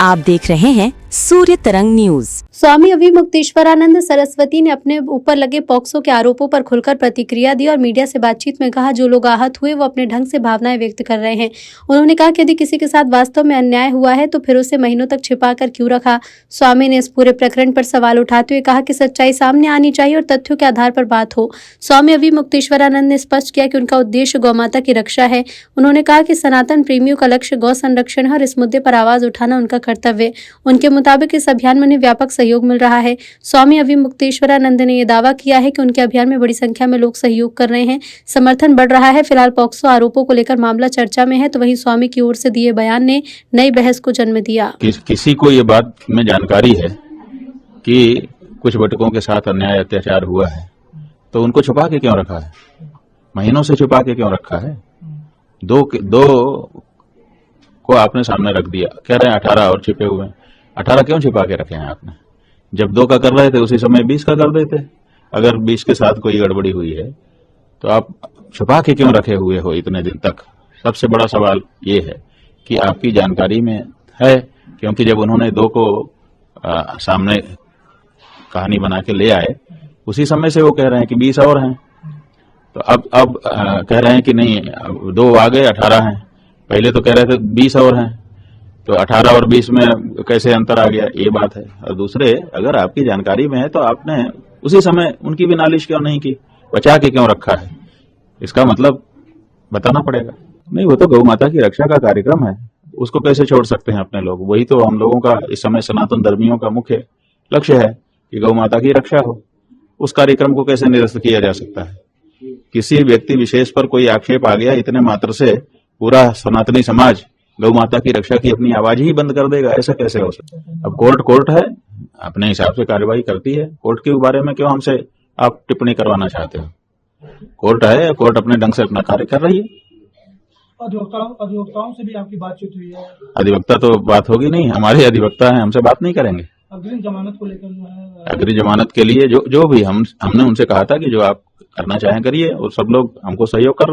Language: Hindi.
आप देख रहे हैं सूर्य तरंग न्यूज। स्वामी अभिमुक्तेश्वरानंद सरस्वती ने अपने ऊपर लगे पॉक्सो के आरोपों पर खुलकर प्रतिक्रिया दी और मीडिया से बातचीत में कहा, जो लोग आहत हुए वो अपने ढंग से भावनाएं व्यक्त कर रहे हैं। उन्होंने कहा कि यदि किसी के साथ वास्तव में अन्याय हुआ है तो फिर उसे महीनों तक छिपा कर क्यों रखा। स्वामी ने इस पूरे प्रकरण पर सवाल उठाते हुए कहा कि सच्चाई सामने आनी चाहिए और तथ्यों के आधार पर बात हो। स्वामी अभिमुक्तेश्वरानंद ने स्पष्ट किया कि उनका उद्देश्य गौमाता की रक्षा है। उन्होंने कहा कि सनातन प्रेमियों का लक्ष्य गौ संरक्षण है और इस मुद्दे पर आवाज उठाना उनका कर्तव्य। उनके मुताबिक इस अभियान में उन्हें व्यापक सहयोग मिल रहा है। स्वामी अभिमुक्तेश्वरानंद ने यह दावा किया है कि उनके अभियान में बड़ी संख्या में लोग सहयोग कर रहे हैं, समर्थन बढ़ रहा है। फिलहाल पॉक्सो आरोपों को लेकर मामला चर्चा में है, तो वहीं स्वामी की ओर से दिए बयान ने नई बहस को जन्म दिया। किसी को ये बात में जानकारी है कि कुछ बटुकों के साथ अन्याय अत्याचार हुआ है तो उनको छुपा के क्यों रखा है? महीनों से छुपा के क्यों रखा है? दो को आपने सामने रख दिया, कह रहे हैं 18 और छिपे हुए हैं। 18 क्यों छिपा के रखे हैं आपने? जब 2 का कर रहे थे उसी समय 20 का कर देते। अगर 20 के साथ कोई गड़बड़ी हुई है तो आप छुपा के क्यों रखे हुए हो इतने दिन तक? सबसे बड़ा सवाल ये है कि आपकी जानकारी में है, क्योंकि जब उन्होंने 2 को सामने कहानी बना के ले आए उसी समय से वो कह रहे हैं कि 20 और हैं। तो अब कह रहे हैं कि नहीं, 2 आ गए, 18 हैं। पहले तो कह रहे थे 20 और हैं, तो 18 और 20 में कैसे अंतर आ गया, ये बात है। और दूसरे, अगर आपकी जानकारी में है तो आपने उसी समय उनकी भी नालिश क्यों नहीं की? बचा के क्यों रखा है? इसका मतलब बताना पड़ेगा। नहीं, वो तो गौ माता की रक्षा का कार्यक्रम है, उसको कैसे छोड़ सकते हैं अपने लोग? वही तो हम लोगों का इस समय सनातन धर्मियों का मुख्य लक्ष्य है कि गौ माता की रक्षा हो। उस कार्यक्रम को कैसे निरस्त किया जा सकता है? किसी व्यक्ति विशेष पर कोई आक्षेप आ गया, इतने मात्र से पूरा सनातनी समाज गौ माता की रक्षा की अपनी आवाज ही बंद कर देगा? ऐसा कैसे हो सकता है? अब कोर्ट है, अपने हिसाब से कार्रवाई करती है। कोर्ट के बारे में क्यों हमसे आप टिप्पणी करवाना चाहते हो? कोर्ट है, कोर्ट अपने ढंग से अपना कार्य कर रही है। अधिवक्ताओं से भी आपकी बातचीत हुई है? अधिवक्ता तो बात होगी नहीं, हमारे अधिवक्ता हैं, हमसे बात नहीं करेंगे। अग्रिम जमानत को लेकर जो है, अग्रिम जमानत के लिए जो भी हमने उनसे कहा था कि जो आप करना चाहें करिए, और सब लोग हमको सहयोग कर